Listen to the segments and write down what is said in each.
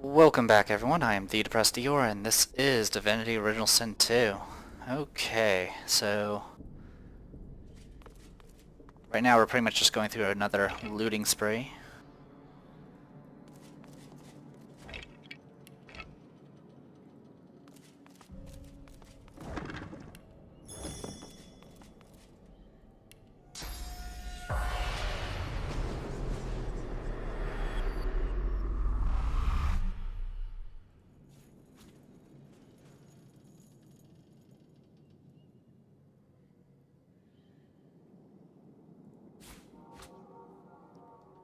Welcome back, everyone. I am the Depressed Dior, and this is Divinity Original Sin 2. Okay, so right now we're pretty much just going through another looting spree.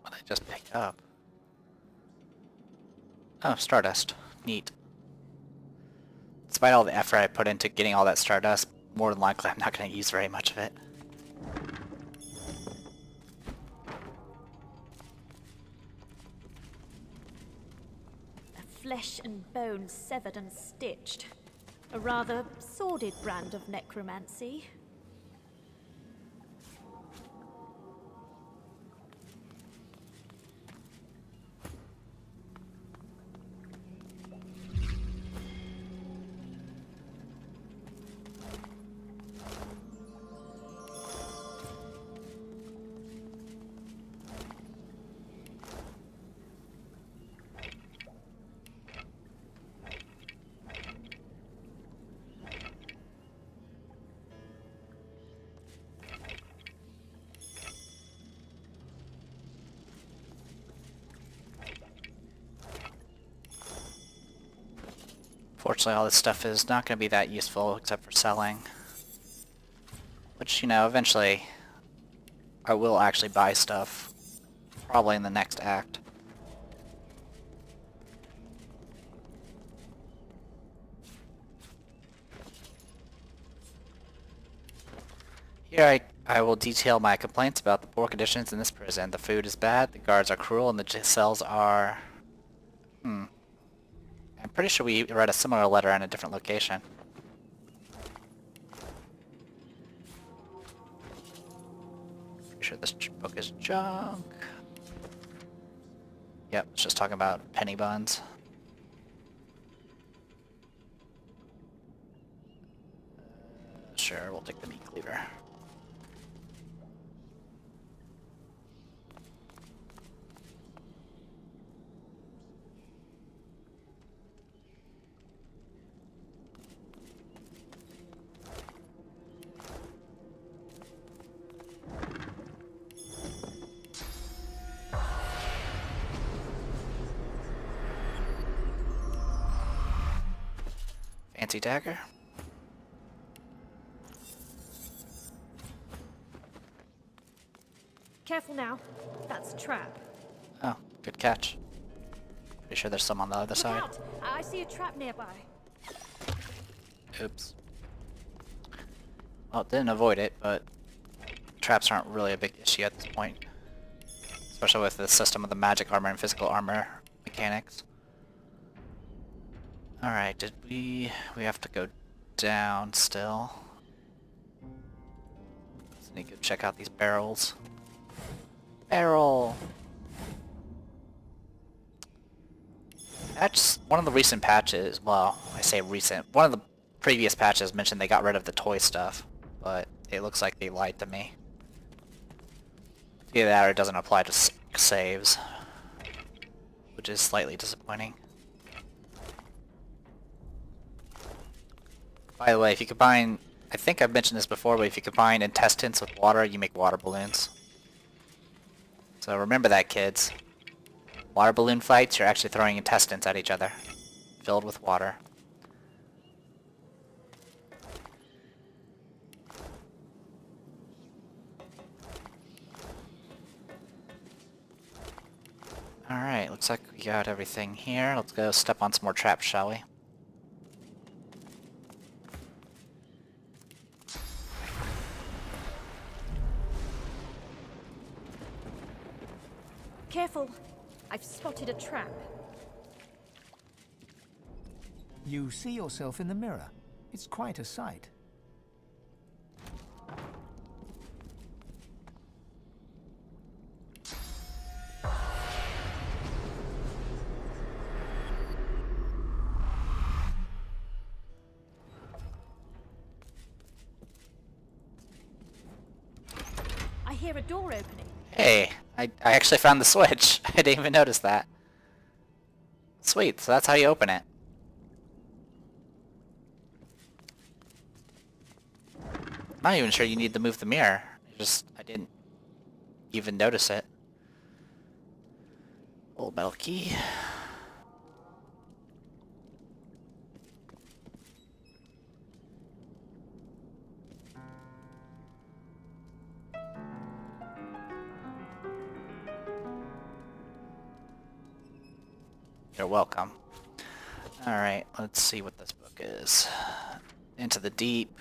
What I just picked up. Oh, Stardust. Neat. Despite all the effort I put into getting all that Stardust, more than likely I'm not going to use very much of it. Flesh and bone severed and stitched. A rather sordid brand of necromancy. Fortunately, all this stuff is not going to be that useful except for selling. Which, you know, eventually I will actually buy stuff. Probably in the next act. Here I will detail my complaints about the poor conditions in this prison. The food is bad, the guards are cruel, and the cells are... I'm pretty sure we read a similar letter in a different location. Pretty sure this book is junk. Yep, it's just talking about penny buns. Sure, we'll take the meat cleaver. Fancy dagger. Careful now. That's a trap. Oh, good catch. Pretty sure there's some on the other Look side. out! I see a trap nearby. Oops. Well, didn't avoid it, but traps aren't really a big issue at this point. Especially with the system of the magic armor and physical armor mechanics. Alright, did we have to go down still. So I need to go check out these barrels. Barrel! That's one of the recent patches, well, I say recent, one of the previous patches mentioned they got rid of the toy stuff, but it looks like they lied to me. Either that or it doesn't apply to saves, which is slightly disappointing. By the way, if you combine, I think I've mentioned this before, but if you combine intestines with water, you make water balloons. So remember that, kids. Water balloon fights, you're actually throwing intestines at each other, filled with water. Alright, looks like we got everything here. Let's go step on some more traps, shall we? Careful! I've spotted a trap. You see yourself in the mirror. It's quite a sight. hear a door opening. Hey, I actually found the switch. I didn't even notice that. Sweet, so that's how you open it. I'm not even sure you need to move the mirror. I didn't even notice it. Old metal key. You're welcome. Alright, let's see what this book is. Into the Deep.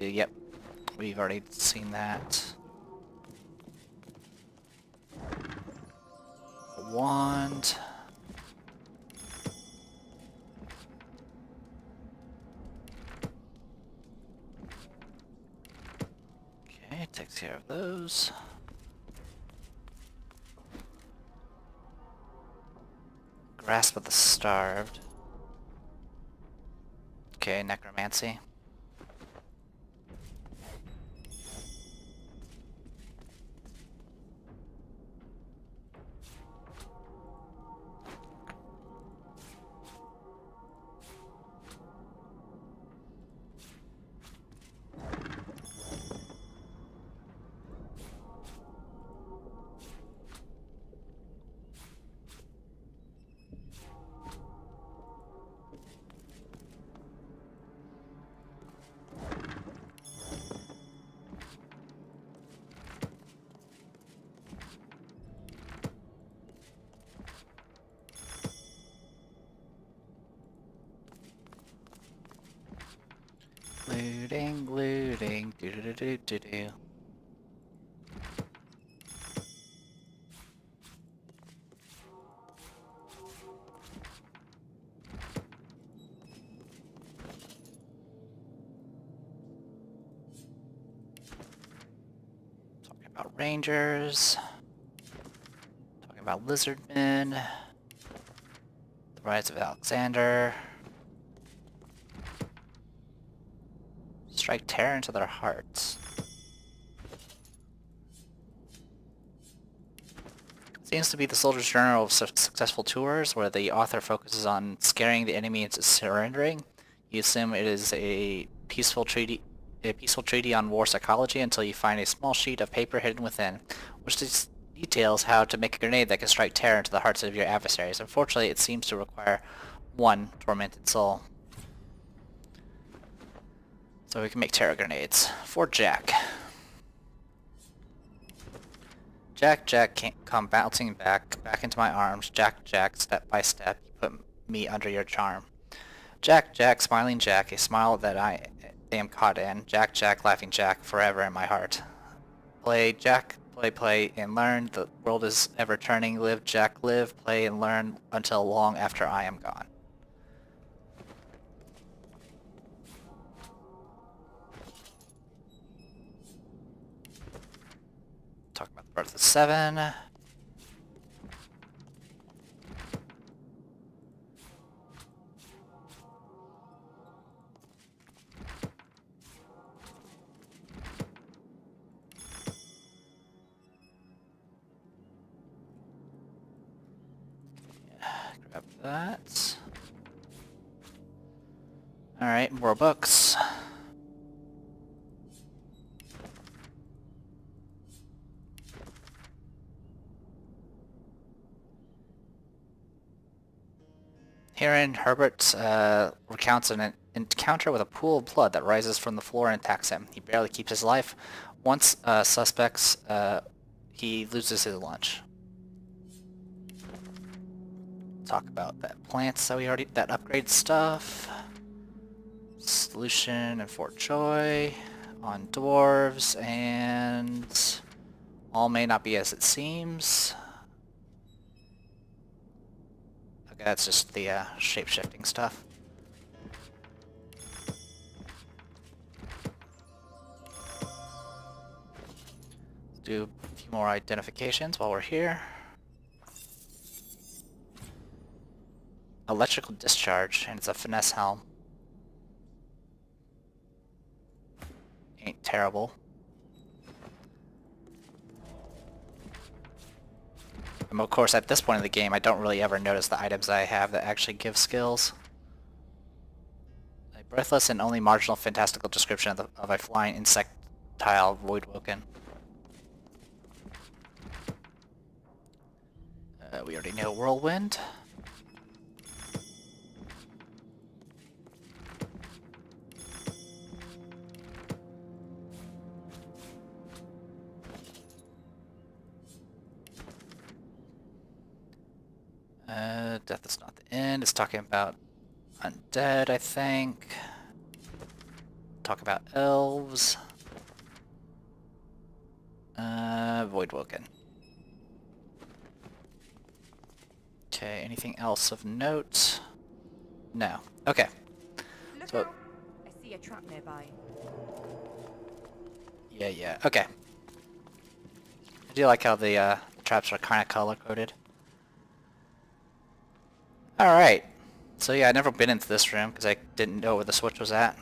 Yep. We've already seen that. A wand. Okay, takes care of those. Grasp of the Starved. Okay, necromancy. Looting, looting, do do do do do. Talking about rangers. Talking about lizardmen. The rise of Alexander. Strike terror into their hearts. Seems to be the soldier's journal of successful tours, where the author focuses on scaring the enemy into surrendering. You assume it is a peaceful treaty on war psychology until you find a small sheet of paper hidden within, which details how to make a grenade that can strike terror into the hearts of your adversaries. Unfortunately, it seems to require one tormented soul. So we can make terror grenades. For Jack. Jack can't come bouncing back into my arms. Jack, step by step, you put me under your charm. Jack, smiling Jack, a smile that I am caught in. Jack, laughing Jack, forever in my heart. Play, Jack, play, and learn. The world is ever turning. Live, Jack, live, play, and learn until long after I am gone. Talk about the birth of the Seven. Grab that. Alright, more books. Herein, Herbert recounts an encounter with a pool of blood that rises from the floor and attacks him. He barely keeps his life. Once suspects, he loses his lunch. Talk about that plants that upgrade stuff. Solution and Fort Joy on dwarves, and all may not be as it seems. Okay, that's just the shape-shifting stuff. Let's do a few more identifications while we're here. Electrical discharge, and it's a finesse helm. ain't terrible. And of course, at this point in the game, I don't really ever notice the items I have that actually give skills. A breathless and only marginal fantastical description of a flying insectile voidwoken. We already know whirlwind. Death is not the end. It's talking about undead, I think. Talk about elves. Voidwoken. Okay, anything else of note? No. Okay. Look So, out! I see a trap nearby. yeah. Okay. I do like how the traps are kind of color-coded. Alright. So yeah, I've never been into this room because I didn't know where the switch was at.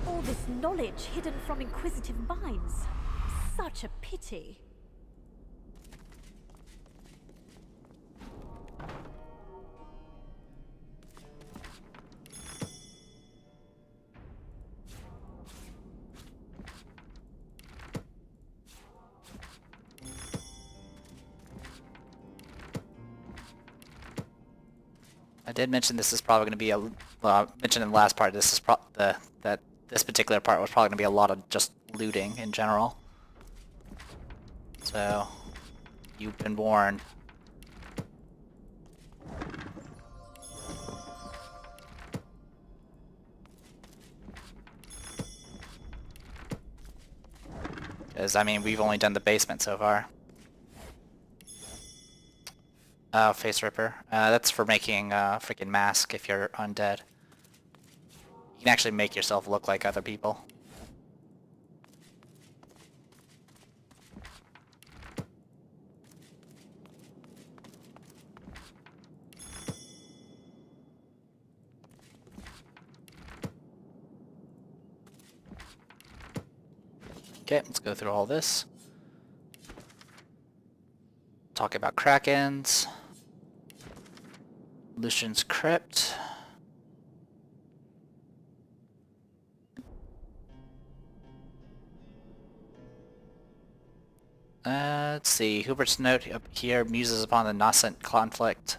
All this knowledge hidden from inquisitive minds. Such a pity. I did mention this is probably going to be a... Well, I mentioned in the last part, this is that this particular part was probably going to be a lot of just looting in general. So, you've been warned. Because, I mean, we've only done the basement so far. Oh, Face Ripper. That's for making a freaking mask if you're undead. You can actually make yourself look like other people. Okay, let's go through all this. Talk about Krakens. Lucian's Crypt. Let's see. Hubert's note up here muses upon the nascent conflict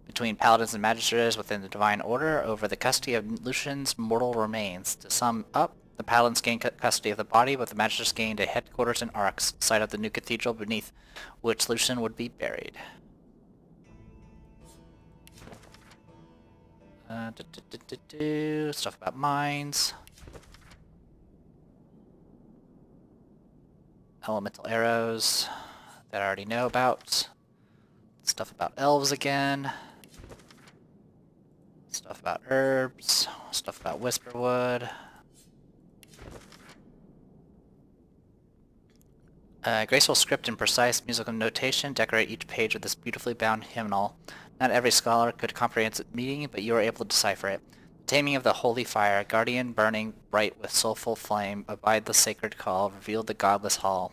between paladins and magisters within the Divine Order over the custody of Lucian's mortal remains. To sum up, the paladins gained custody of the body, but the magisters gained a headquarters in Arx, site of the new cathedral beneath which Lucian would be buried. Stuff about mines. Elemental arrows that I already know about. Stuff about elves again. Stuff about herbs. Stuff about whisperwood. Graceful script and precise musical notation decorate each page with this beautifully bound hymnal. Not every scholar could comprehend its meaning, but you are able to decipher it. Taming of the holy fire, guardian burning bright with soulful flame, abide the sacred call, reveal the godless hall.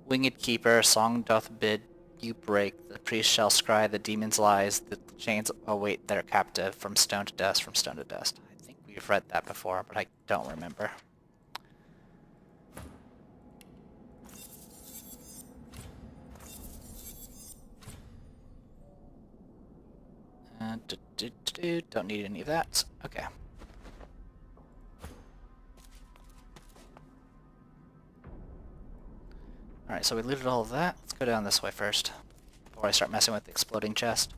Winged keeper, song doth bid you break, the priest shall scry the demon's lies, the chains await their captive, from stone to dust, from stone to dust. I think we've read that before, but I don't remember. Don't need any of that. Okay. Alright, so we looted all of that. Let's go down this way first, before I start messing with the exploding chest.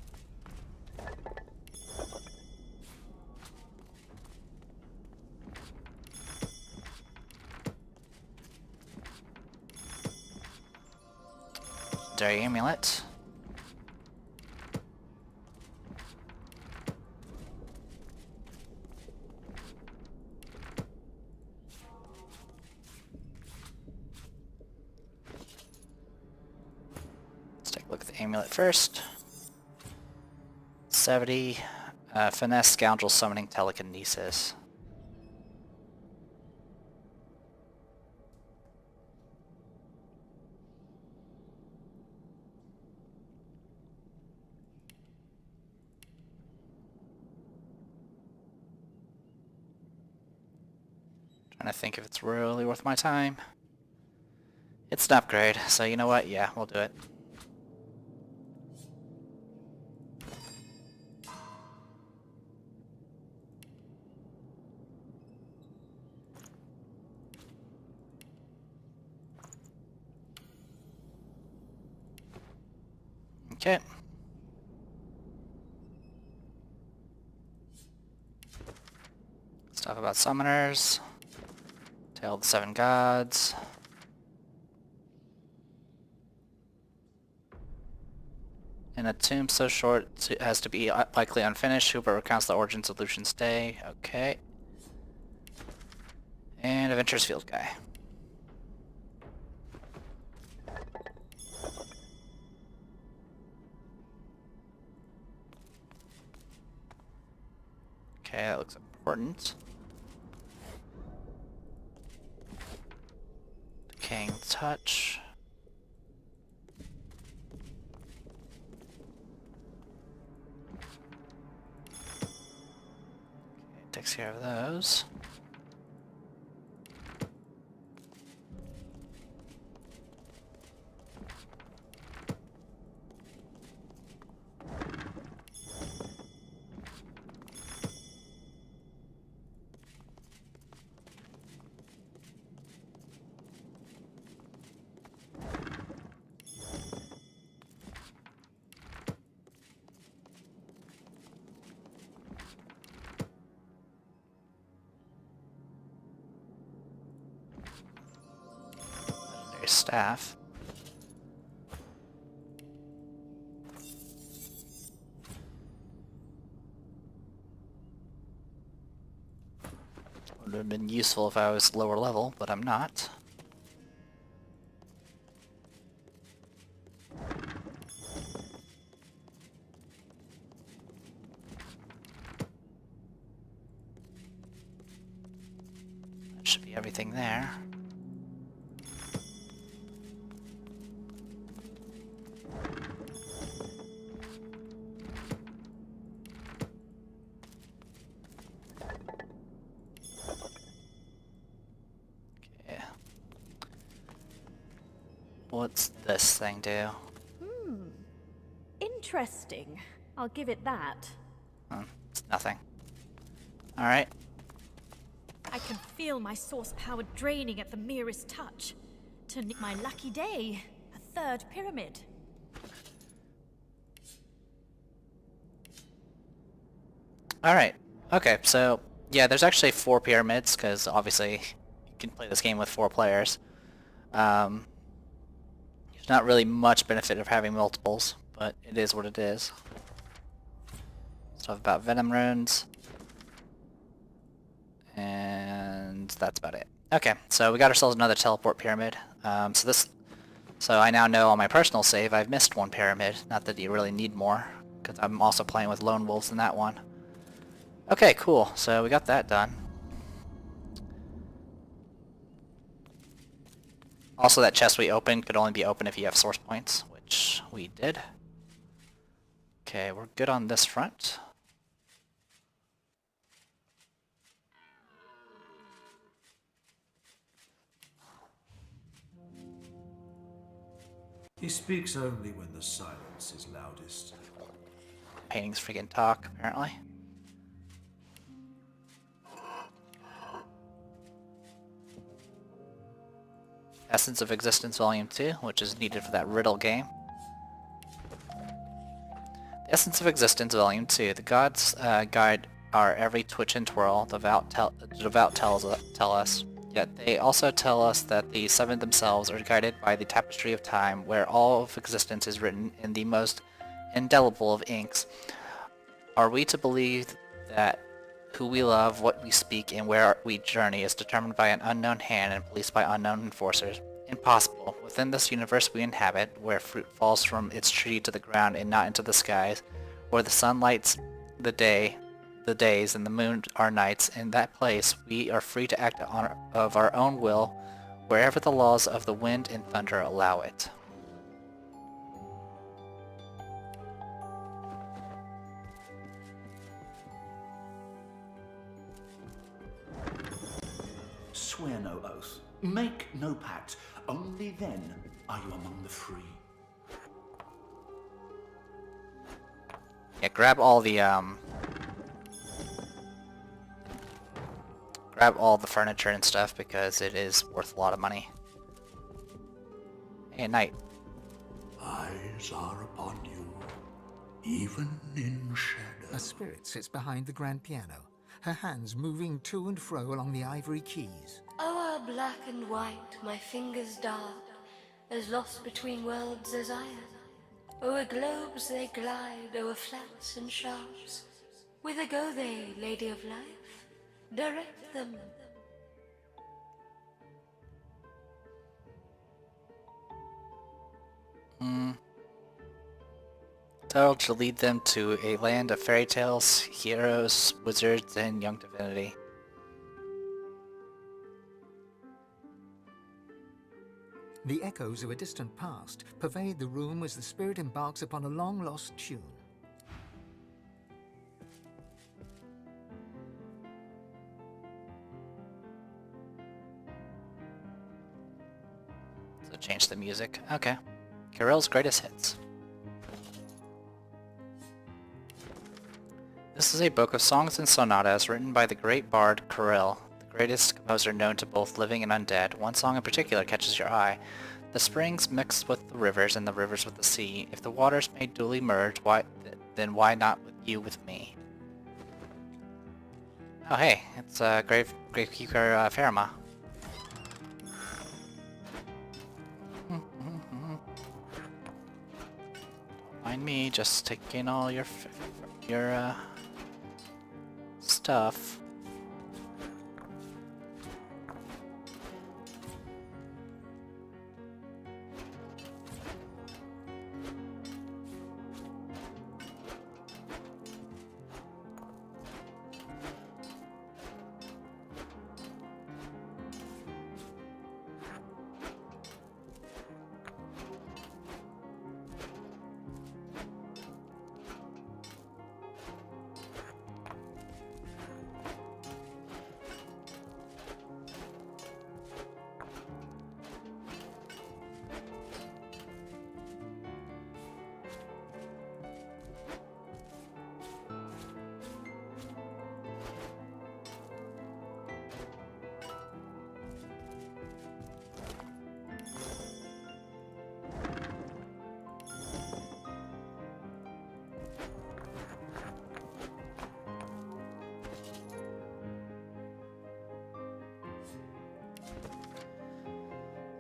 Legendary amulet. Look at the amulet first. 70. Finesse scoundrel summoning telekinesis. Trying to think if it's really worth my time. It's an upgrade, so you know what? Yeah, we'll do it. Okay. Stuff about summoners. Tale of the Seven Gods. In a tomb so short it has to be likely unfinished. Hooper recounts the origins of Lucian's Day. Okay. And Adventurous Field Guy. Okay, that looks important. Decaying Touch. Okay, takes care of those. Staff. Would have been useful if I was lower level, but I'm not. That should be everything there. What's this thing do? Interesting. I'll give it that. It's nothing. Alright. I can feel my source power draining at the merest touch. My lucky day. A third pyramid. Alright. Okay, so yeah, there's actually 4 pyramids, because obviously you can play this game with 4 players. There's not really much benefit of having multiples, but it is what it is. Stuff about venom runes. And that's about it. Okay, so we got ourselves another teleport pyramid. So I now know on my personal save I've missed 1 pyramid. Not that you really need more, because I'm also playing with lone wolves in that one. Okay, cool. So we got that done. Also, that chest we opened could only be opened if you have source points, which we did. Okay, we're good on this front. He speaks only when the silence is loudest. Paintings freaking talk, apparently. Essence of Existence Volume 2, which is needed for that riddle game. The Essence of Existence Volume 2. The gods guide our every twitch and twirl, the devout tell us. Yet they also tell us that the seven themselves are guided by the tapestry of time, where all of existence is written in the most indelible of inks. Are we to believe that who we love, what we speak, and where we journey is determined by an unknown hand and policed by unknown enforcers? Impossible. Within this universe we inhabit, where fruit falls from its tree to the ground and not into the skies, where the sun lights the days, and the moon are nights. In that place, we are free to act of our own will, wherever the laws of the wind and thunder allow it. Swear no oath. Make no pact. Only then are you among the free. Yeah, grab all the furniture and stuff because it is worth a lot of money. Hey, Knight. Eyes are upon you, even in shadow. A spirit sits behind the grand piano, her hands moving to and fro along the ivory keys. O'er black and white, my fingers dart, as lost between worlds as I am. O'er globes they glide, o'er flats and sharps. Whither go they, Lady of Life? Direct them. Told to lead them to a land of fairy tales, heroes, wizards, and young divinity. The echoes of a distant past pervade the room as the spirit embarks upon a long-lost tune. So change the music. Okay. Kirill's greatest hits. This is a book of songs and sonatas written by the great bard Kirill, the greatest composer known to both living and undead. One song in particular catches your eye. The springs mix with the rivers and the rivers with the sea. If the waters may duly merge, then why not with you with me? Oh hey, it's Gravekeeper Fairma. Don't mind me, just taking all your stuff.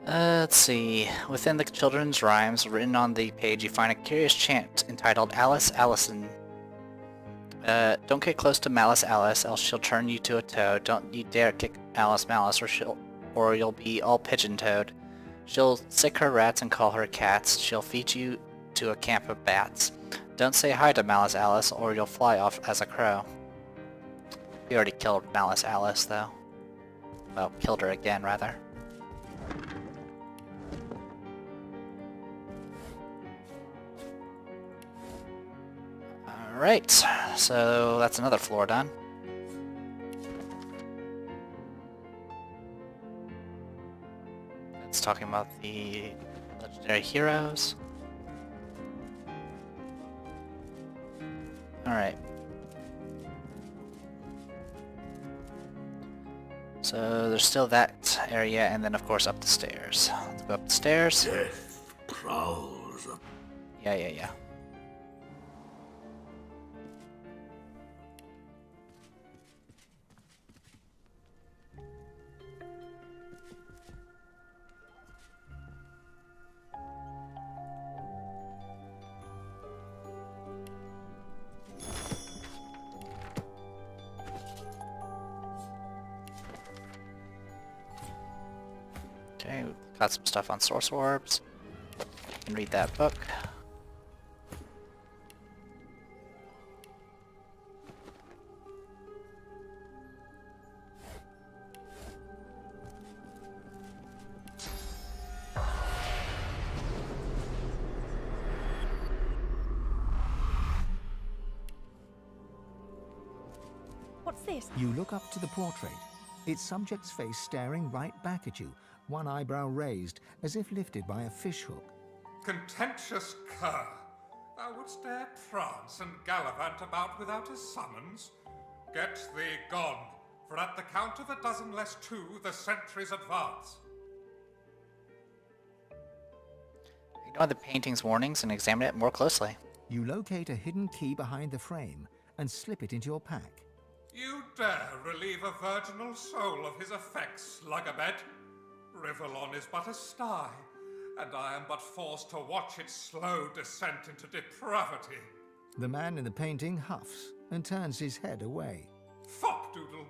Let's see. Within the children's rhymes written on the page, you find a curious chant entitled Alice Allison. Don't get close to Malice Alice, else she'll turn you to a toad. Don't you dare kick Alice Malice, or you'll be all pigeon-toed. She'll sick her rats and call her cats. She'll feed you to a camp of bats. Don't say hi to Malice Alice, or you'll fly off as a crow. We already killed Malice Alice, though. Well, killed her again, rather. Alright, so that's another floor done. It's talking about the legendary heroes. Alright. So there's still that area, and then of course up the stairs. Let's go up the stairs. Death prowls up. Yeah. Okay, we've got some stuff on source orbs. You can read that book. What's this? You look up to the portrait. Its subject's face staring right back at you, one eyebrow raised, as if lifted by a fishhook. Contentious cur! Thou wouldst dare prance and gallivant about without a summons? Get thee gone, for at the count of 12 less 2, the sentries advance. Ignore the painting's warnings and examine it more closely. You locate a hidden key behind the frame and slip it into your pack. You dare relieve a virginal soul of his effects, Lugabed? Rivellon is but a sty, and I am but forced to watch its slow descent into depravity. The man in the painting huffs and turns his head away. Fopdoodle!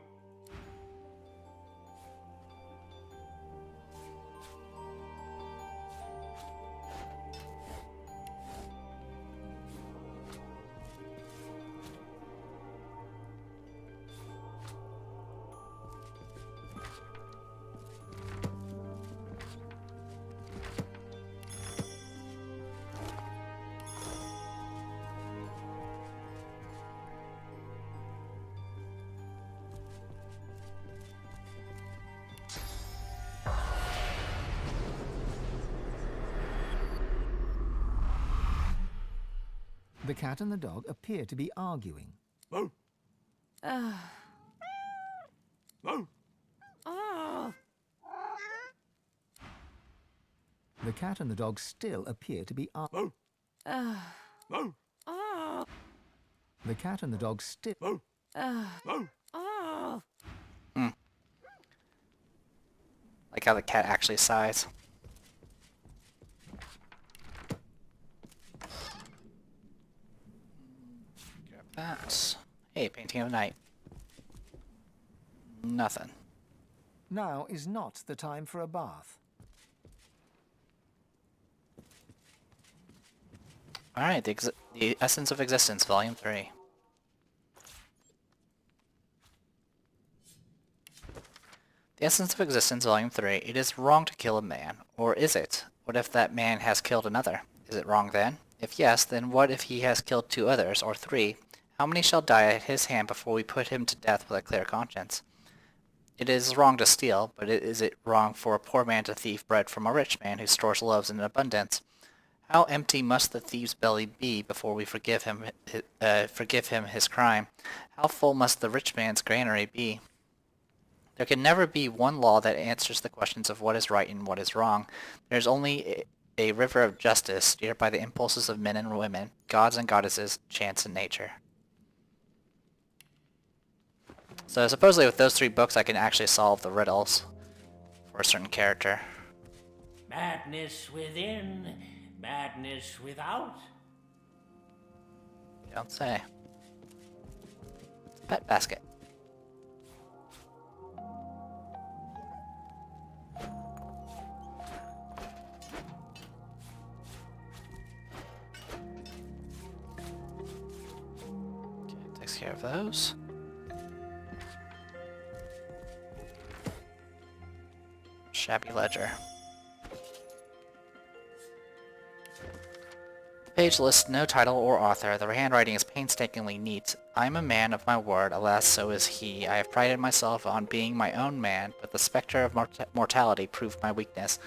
The cat and the dog appear to be arguing. The cat and the dog still appear to be arguing. The cat and the dog still... Like how the cat actually sighs. Grab that. Hey, painting of the night. Nothing. Now is not the time for a bath. Alright, the Essence of Existence, Volume 3. The Essence of Existence, Volume 3. It is wrong to kill a man. Or is it? What if that man has killed another? Is it wrong then? If yes, then what if he has killed 2 others, or 3? How many shall die at his hand before we put him to death with a clear conscience? It is wrong to steal, but is it wrong for a poor man to thieve bread from a rich man who stores loaves in abundance? How empty must the thief's belly be before we forgive him his crime? How full must the rich man's granary be? There can never be one law that answers the questions of what is right and what is wrong. There is only a river of justice steered by the impulses of men and women, gods and goddesses, chance and nature. So supposedly with those 3 books I can actually solve the riddles for a certain character. Madness within, madness without. You don't say. It's a pet basket. Okay, takes care of those. Shabby ledger. The page lists no title or author. The handwriting is painstakingly neat. I am a man of my word, alas so is he. I have prided myself on being my own man, but the spectre of mortality proved my weakness.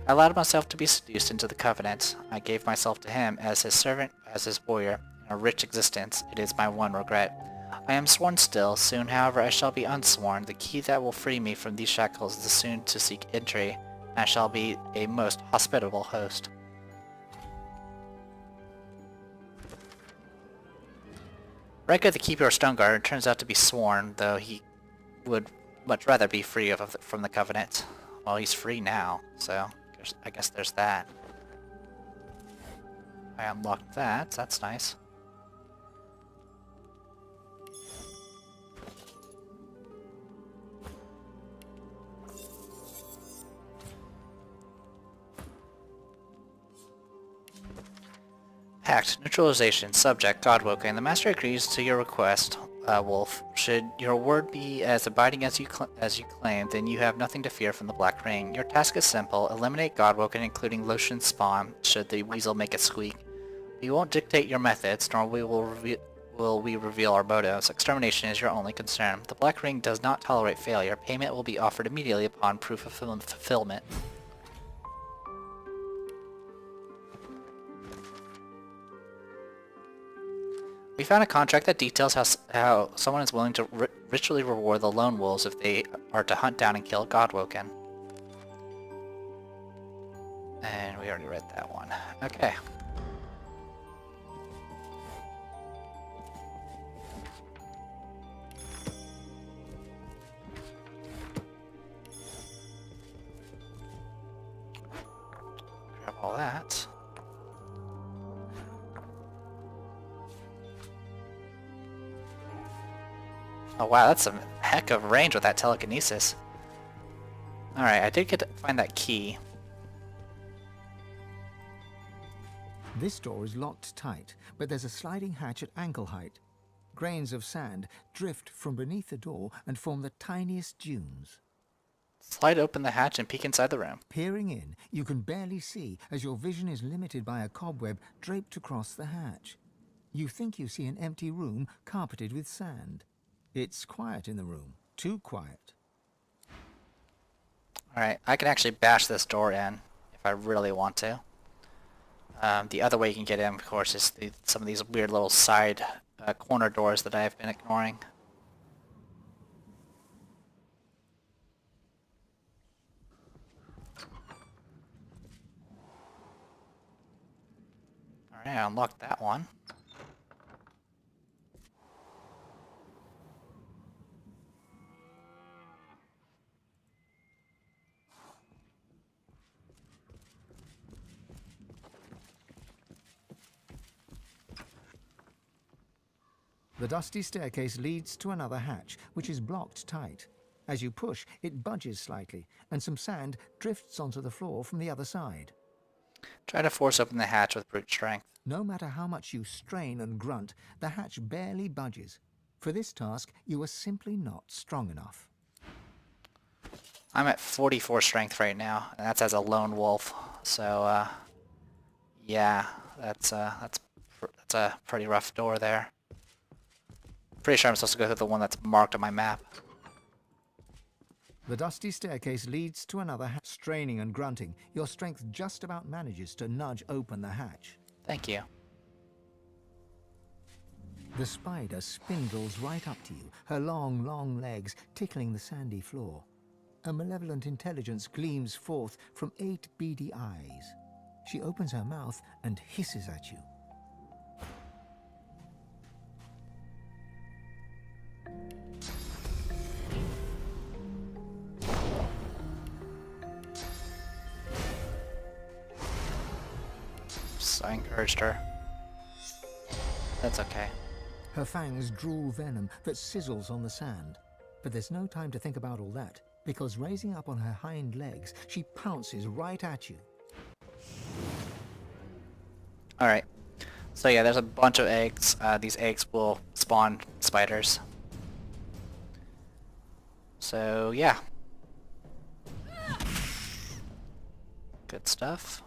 I allowed myself to be seduced into the covenant. I gave myself to him as his servant, as his warrior, in a rich existence. It is my one regret. I am sworn still. Soon, however, I shall be unsworn. The key that will free me from these shackles is soon to seek entry, and I shall be a most hospitable host. Reka, the keeper of Stoneguard, turns out to be sworn, though he would much rather be free from the Covenant. Well, he's free now, so I guess there's that. I unlocked that, so that's nice. Pact. Neutralization. Subject. Godwoken. The Master agrees to your request, Wolf. Should your word be as abiding as you claim, then you have nothing to fear from the Black Ring. Your task is simple. Eliminate Godwoken, including Lotion's spawn, should the weasel make it squeak. We won't dictate your methods, nor we will will we reveal our motives. Extermination is your only concern. The Black Ring does not tolerate failure. Payment will be offered immediately upon proof of fulfillment. We found a contract that details how someone is willing to ritually reward the lone wolves if they are to hunt down and kill Godwoken. And we already read that one. Okay. Grab all that. Oh wow, that's some heck of range with that telekinesis. Alright, I did get to find that key. This door is locked tight, but there's a sliding hatch at ankle height. Grains of sand drift from beneath the door and form the tiniest dunes. Slide open the hatch and peek inside the room. Peering in, you can barely see as your vision is limited by a cobweb draped across the hatch. You think you see an empty room carpeted with sand. It's quiet in the room. Too quiet. Alright, I can actually bash this door in if I really want to. The other way you can get in, of course, is some of these weird little side corner doors that I have been ignoring. Alright, I unlocked that one. The dusty staircase leads to another hatch, which is blocked tight. As you push, it budges slightly, and some sand drifts onto the floor from the other side. Try to force open the hatch with brute strength. No matter how much you strain and grunt, the hatch barely budges. For this task, you are simply not strong enough. I'm at 44 strength right now, and that's as a lone wolf. So, yeah, that's a pretty rough door there. Pretty sure I'm supposed to go through the one that's marked on my map. The dusty staircase leads to another hatch. Straining and grunting, your strength just about manages to nudge open the hatch. Thank you. The spider spindles right up to you, her long, long legs tickling the sandy floor. A malevolent intelligence gleams forth from 8 beady eyes. She opens her mouth and hisses at you. I encouraged her. That's okay. Her fangs drool venom that sizzles on the sand. But there's no time to think about all that, because raising up on her hind legs, she pounces right at you. Alright. So yeah, there's a bunch of eggs. These eggs will spawn spiders. So yeah. Good stuff.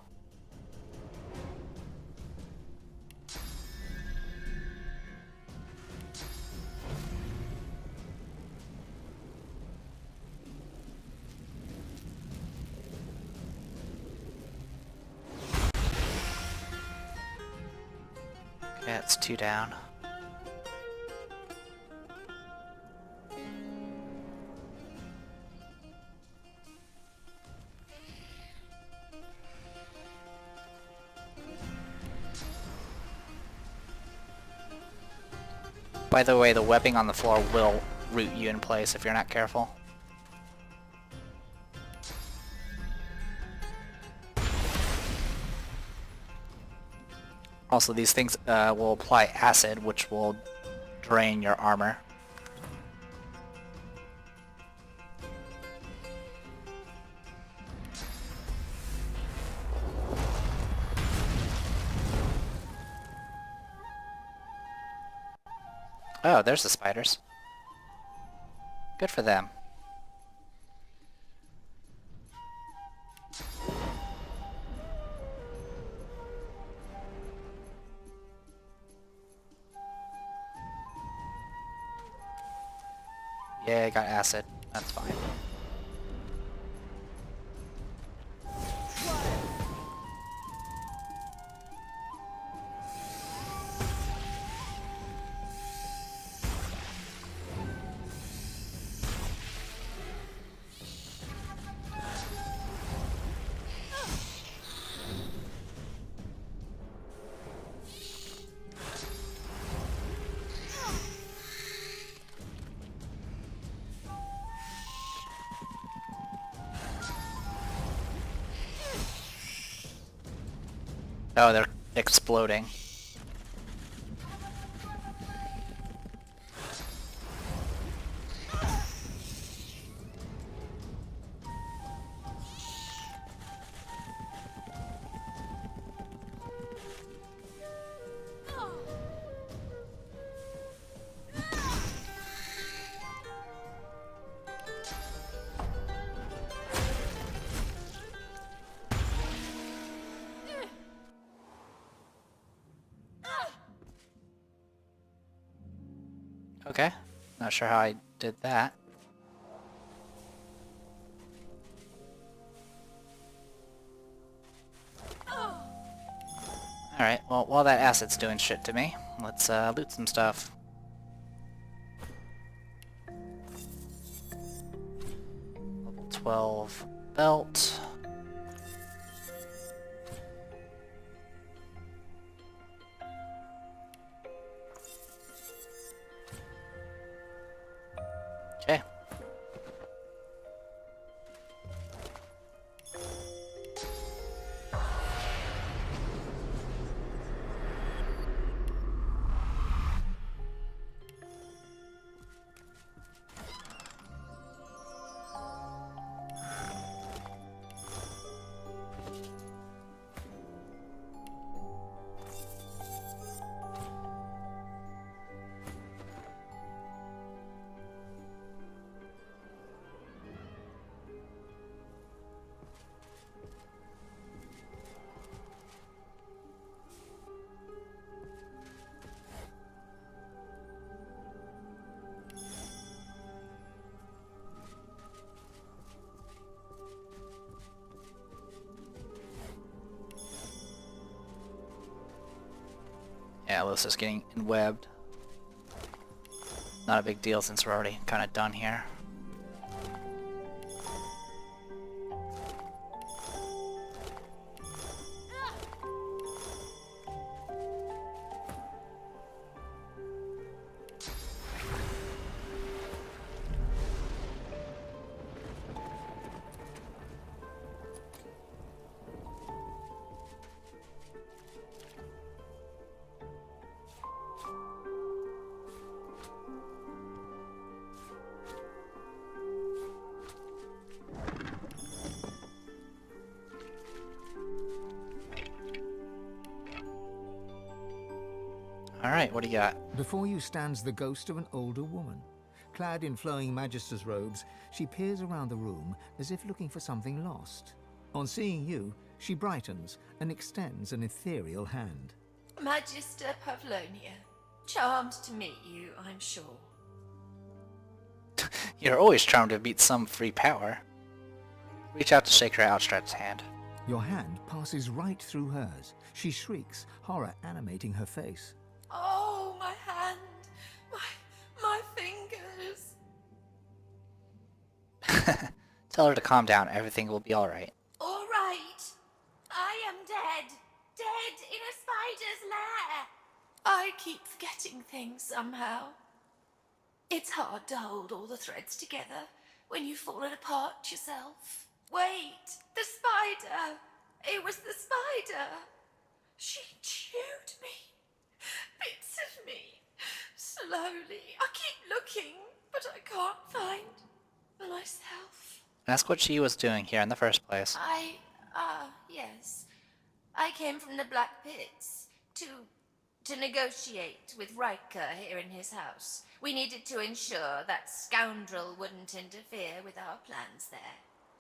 Okay, it's 2 down. By the way, the webbing on the floor will root you in place if you're not careful. Also, these things will apply acid, which will drain your armor. Oh, there's the spiders. Good for them. acid. That's fine. Oh, they're exploding. Okay, not sure how I did that. Alright, well, while that acid's doing shit to me, let's loot some stuff. Level 12 belt. Okay. Yeah, Alyssa's getting webbed. Not a big deal since we're already kind of done here. Alright, what do you got? Before you stands the ghost of an older woman. Clad in flowing magister's robes, she peers around the room as if looking for something lost. On seeing you, she brightens and extends an ethereal hand. Magister Pavlonia, charmed to meet you, I'm sure. You're always charmed to meet some free power. Reach out to shake her outstretched hand. Your hand passes right through hers. She shrieks, horror animating her face. Oh, my hand, my fingers. Tell her to calm down. Everything will be alright. All right. I am dead. Dead in a spider's lair. I keep forgetting things somehow. It's hard to hold all the threads together when you've fallen apart yourself. Wait, the spider. It was the spider. She chewed me. Bits of me. Slowly. I keep looking, but I can't find myself. That's what she was doing here in the first place. Yes. I came from the Black Pits to negotiate with Riker here in his house. We needed to ensure that scoundrel wouldn't interfere with our plans there.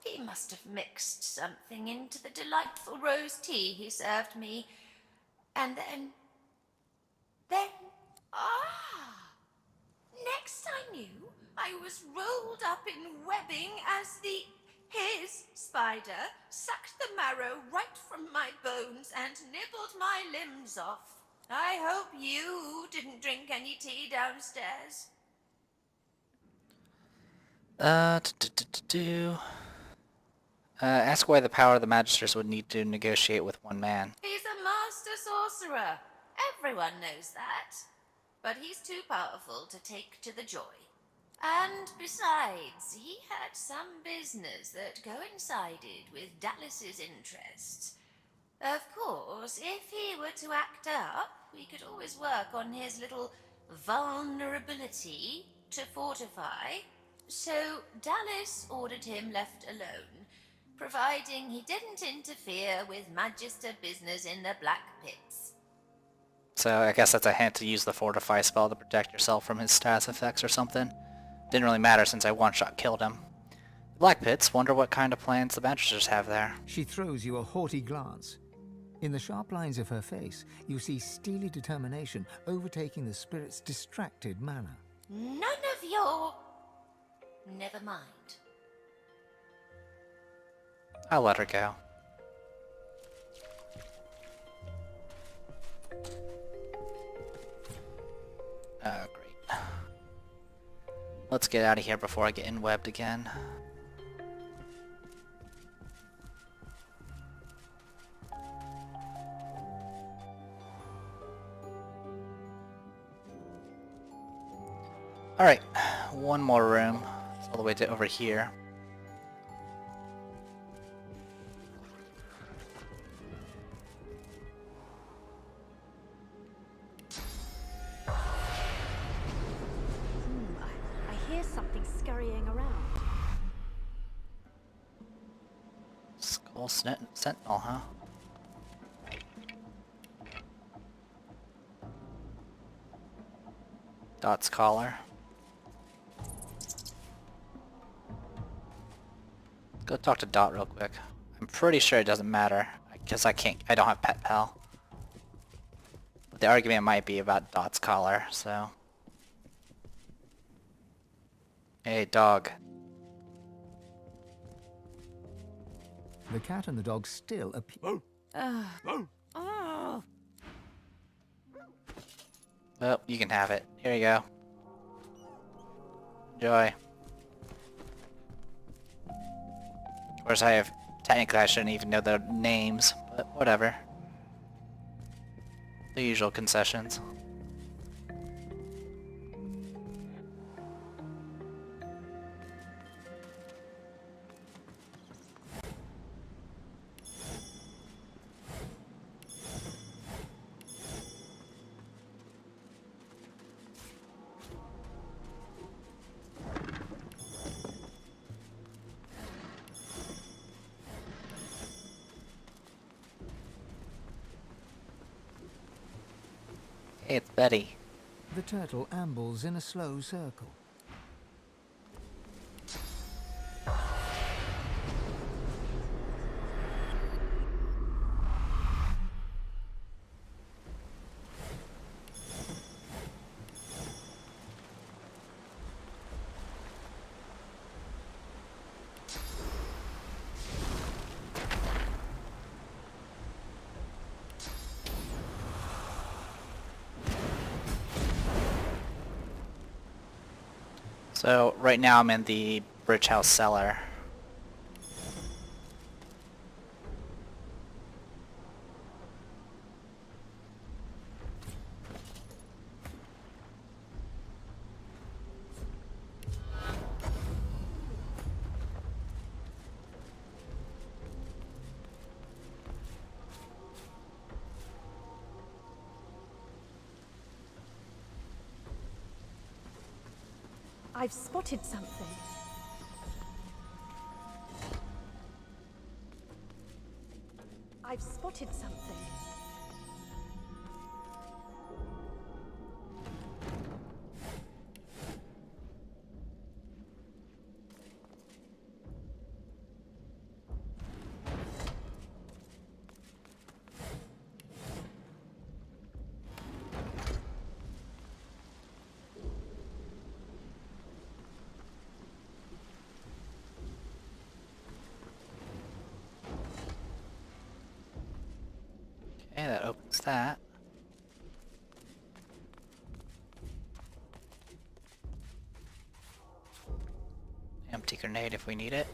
He must have mixed something into the delightful rose tea he served me. And then... Next I knew, I was rolled up in webbing as his spider sucked the marrow right from my bones and nibbled my limbs off. I hope you didn't drink any tea downstairs. Ask why the power of the Magisters would need to negotiate with one man. He's a master sorcerer. Everyone knows that. But he's too powerful to take to the joy. And besides, he had some business that coincided with Dallas's interests. Of course, if he were to act up, we could always work on his little vulnerability to fortify. So Dallas ordered him left alone, providing he didn't interfere with Magister business in the Black Pits. So I guess that's a hint to use the Fortify spell to protect yourself from his status effects or something. Didn't really matter since I one-shot killed him. The Black Pits, wonder what kind of plans the Magisters have there. She throws you a haughty glance. In the sharp lines of her face, you see steely determination overtaking the spirit's distracted manner. None of your... Never mind. I'll let her go. Oh, great. Let's get out of here before I get in-webbed again. Alright, one more room. It's all the way to over here. I hear something scurrying around. Skull Sentinel, huh? Dot's collar. Go talk to Dot real quick. I'm pretty sure it doesn't matter because I don't have Pet Pal. But the argument might be about Dot's collar, so. Hey, dog. The cat and the dog still appear. Oh, Well, you can have it. Here you go. Enjoy. Of course, technically I shouldn't even know their names, but whatever. The usual concessions. Hey, it's Betty. The turtle ambles in a slow circle. So, right now I'm in the Bridge House cellar. I've spotted something. I've spotted something. use that. Empty grenade if we need it.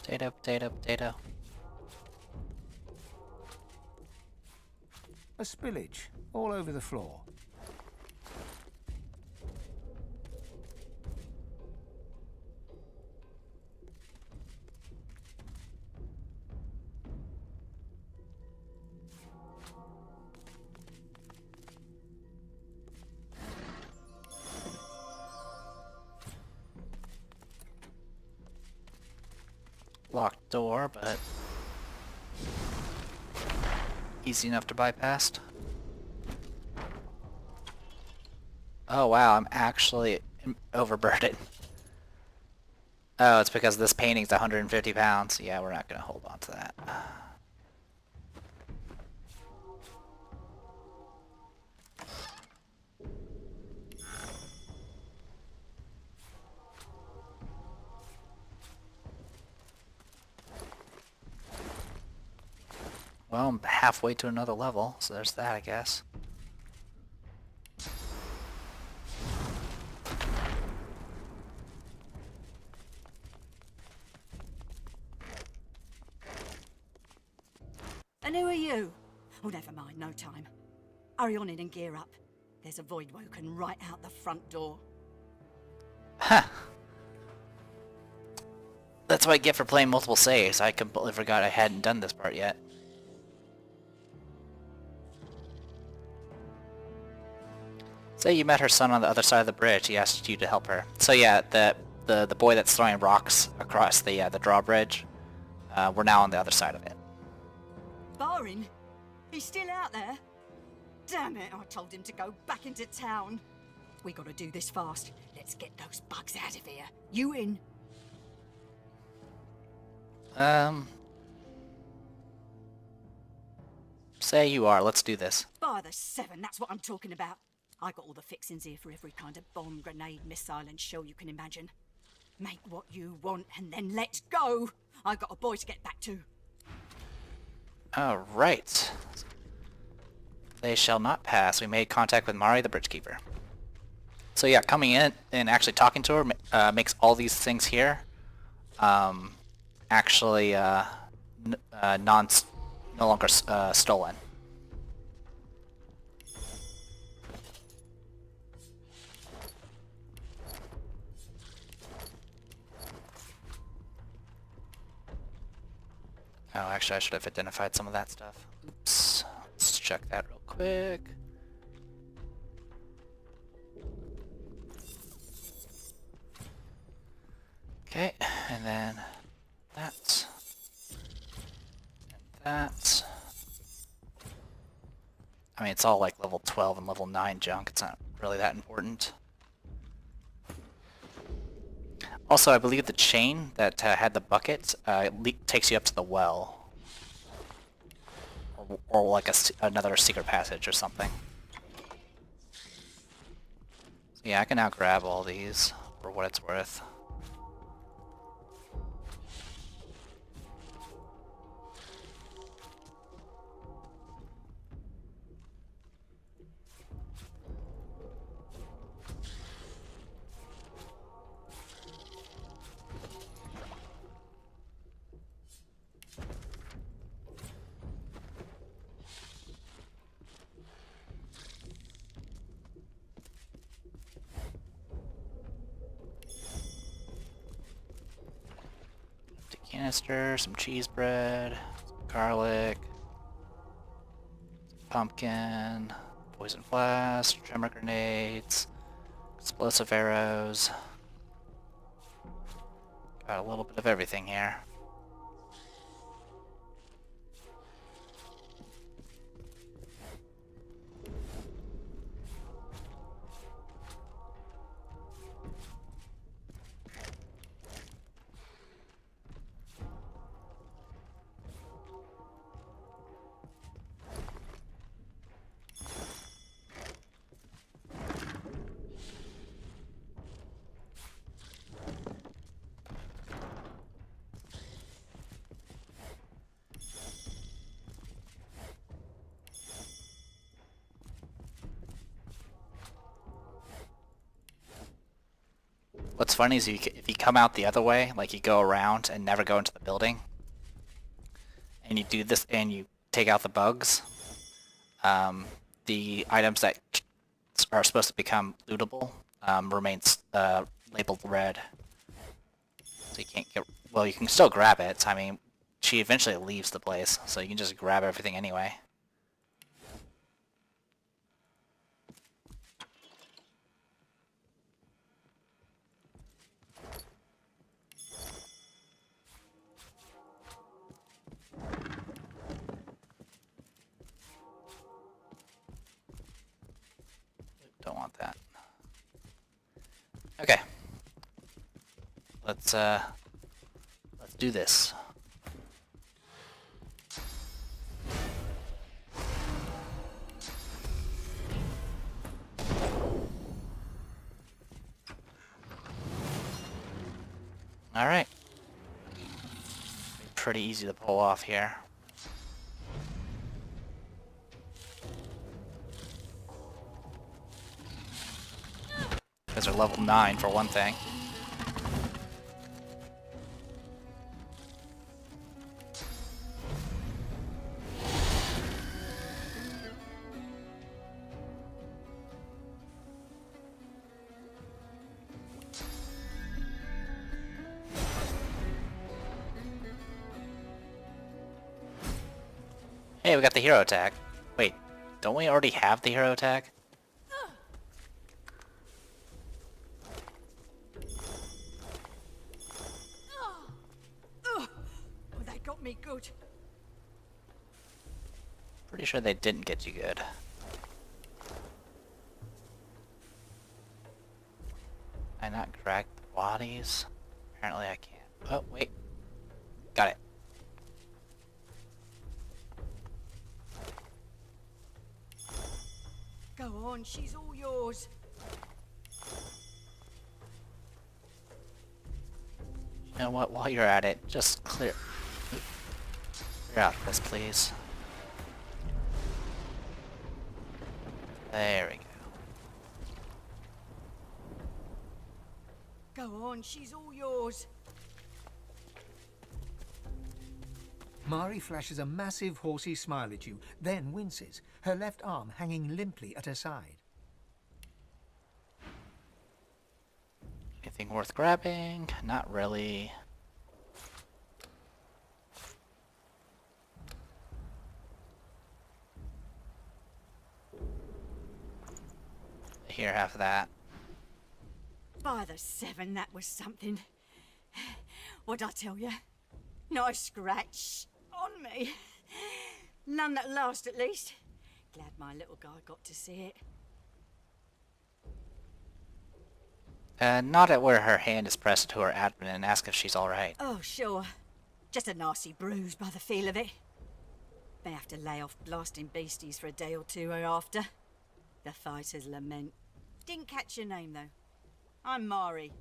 Potato, potato, potato. A spillage all over the floor. Locked door, but easy enough to bypass. Oh wow, I'm actually overburdened. Oh, it's because this painting's 150 pounds. Yeah, we're not gonna hold on to that. Well, I'm halfway to another level, so there's that, I guess. And who are you? Oh, never mind, no time. Hurry on in and gear up. There's a void woken right out the front door. Huh. That's what I get for playing multiple saves. I completely forgot I hadn't done this part yet. Say you met her son on the other side of the bridge. He asked you to help her. So yeah, the boy that's throwing rocks across the drawbridge. We're now on the other side of it. Barring? He's still out there? Damn it, I told him to go back into town. We gotta do this fast. Let's get those bugs out of here. You in? Say you are. Let's do this. By the seven, that's what I'm talking about. I got all the fixings here for every kind of bomb, grenade, missile and shell you can imagine. Make what you want and then let's go. I got a boy to get back to. Alright. They shall not pass. We made contact with Mari, the bridgekeeper. So yeah, coming in and actually talking to her makes all these things here actually no longer stolen. Oh, actually I should have identified some of that stuff. Oops. Let's check that real quick. Okay, and then that. And that. I mean, it's all like level 12 and level 9 junk. It's not really that important. Also, I believe the chain that had the bucket takes you up to the well. Or like another secret passage or something. So yeah, I can now grab all these for what it's worth. Canister, some cheese bread, some garlic, some pumpkin, poison flask, tremor grenades, explosive arrows. Got a little bit of everything here. funny is if you come out the other way, like you go around and never go into the building, and you do this and you take out the bugs, the items that are supposed to become lootable remains labeled red. So you can't get... Well, you can still grab it. I mean, she eventually leaves the place, so you can just grab everything anyway. Don't want that. Okay. Let's do this. All right. Pretty easy to pull off here. Because they're level 9 for one thing. Hey, we got the hero attack. Wait, don't we already have the hero attack? Oh, they got me good. Pretty sure they didn't get you good. Can I not drag the bodies? Apparently I can't. Oh, wait. Got it. Go on, she's all yours. You know what, while you're at it, just clear out this, please. There we go. Go on, she's all yours. Mari flashes a massive horsey smile at you, then winces, her left arm hanging limply at her side. Anything worth grabbing? Not really. Here, half of that. By the 7, that was something. What'd I tell you? Not a scratch on me. None that last, at least. Glad my little guy got to see it. Not at where her hand is pressed to her abdomen and ask if she's alright. Oh, sure. Just a nasty bruise by the feel of it. May have to lay off blasting beasties for a day or two hereafter. The fighter's lament. Didn't catch your name, though. I'm Mari.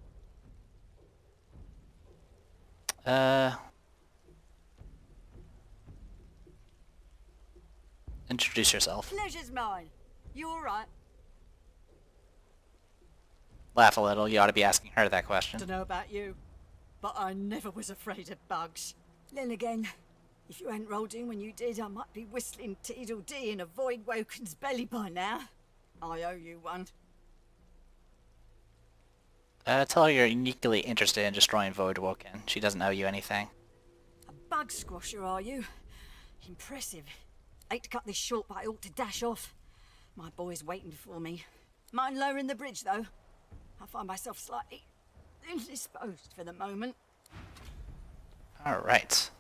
Introduce yourself. Pleasure's mine. You alright? Laugh a little, you ought to be asking her that question. Don't know about you, but I never was afraid of bugs. Then again, if you hadn't rolled in when you did, I might be whistling Teedle-Dee in a Void Woken's belly by now. I owe you one. Tell her you're uniquely interested in destroying Void Woken. She doesn't owe you anything. A bug squasher, are you? Impressive. Hate to cut this short, but I ought to dash off. My boy's waiting for me. Mind lowering the bridge, though? I find myself slightly indisposed for the moment. Alright.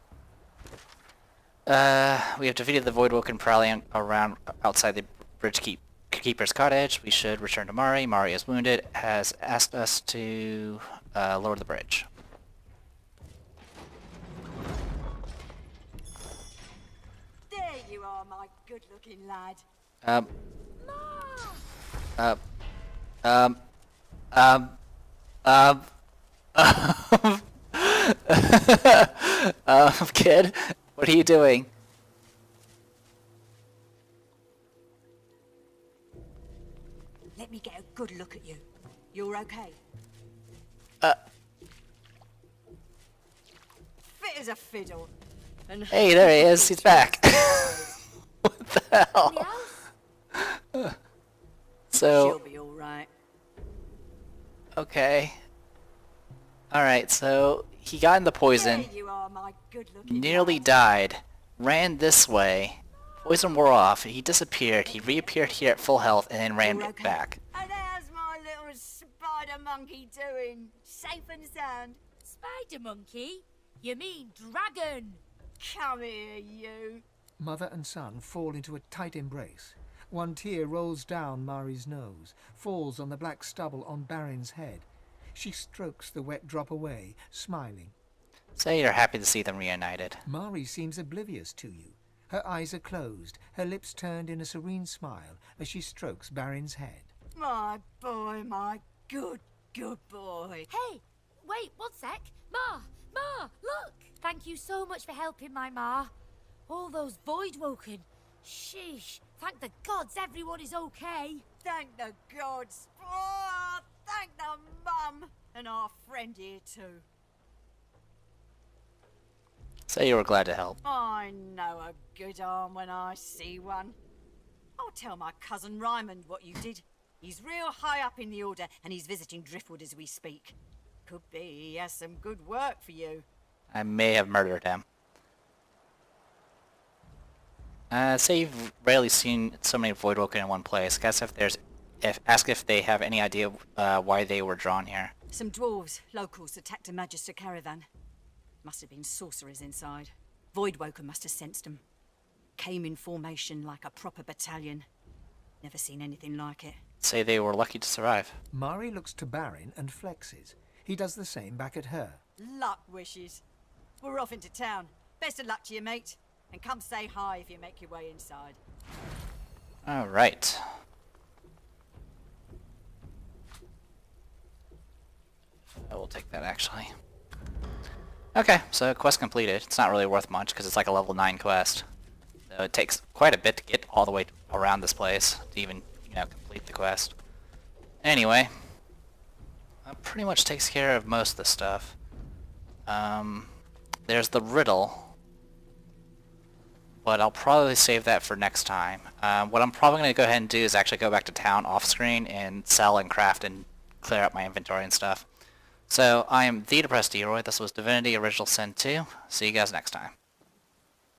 We have defeated the Void Woken prowling around outside the Bridge Keeper's cottage. We should return to Mari. Mari is wounded, has asked us to lower the bridge. There you are, my good-looking lad. Kid, what are you doing? Let me get a good look at you. You're okay? Fit as a fiddle. And Hey, there he is. He's back. What the hell? So, she'll be all right. okay. Alright, so he got in the poison, There you are, my good-looking nearly lad. died, ran this way, poison wore off, he disappeared, he reappeared here at full health, and then ran You're okay? back. And how's my little spider monkey doing? Safe and sound? Spider monkey? You mean dragon? Come here, you. Mother and son fall into a tight embrace. One tear rolls down Mari's nose, falls on the black stubble on Barin's head. She strokes the wet drop away, smiling. Say you're happy to see them reunited. Mari seems oblivious to you. Her eyes are closed, her lips turned in a serene smile as she strokes Barin's head. My boy, my good boy. Hey, wait, one sec. Ma, look! Thank you so much for helping my ma. All those void-woken. Sheesh, thank the gods everyone is okay. Thank the gods. Oh, thank the mum. And our friend here too. Say you were glad to help. I know a good arm when I see one. I'll tell my cousin Raymond what you did. He's real high up in the order and he's visiting Driftwood as we speak. Could be he has some good work for you. I may have murdered him. Say you've rarely seen so many Voidwoken in one place. Ask if they have any idea why they were drawn here. Some dwarves, locals, attacked a Magister caravan. Must have been sorcerers inside. Voidwoken must have sensed them. Came in formation like a proper battalion. Never seen anything like it. Say they were lucky to survive. Mari looks to Barin and flexes. He does the same back at her. Luck wishes. We're off into town. Best of luck to you, mate. And come say hi if you make your way inside. Alright. I will take that, actually. Okay, so quest completed. It's not really worth much, because it's like a level 9 quest. So it takes quite a bit to get all the way around this place to even, complete the quest. Anyway, that pretty much takes care of most of the stuff. There's the riddle, but I'll probably save that for next time. What I'm probably going to go ahead and do is actually go back to town off screen and sell and craft and clear out my inventory and stuff. So I am the Depressed Leroy. This was Divinity Original Sin 2. See you guys next time.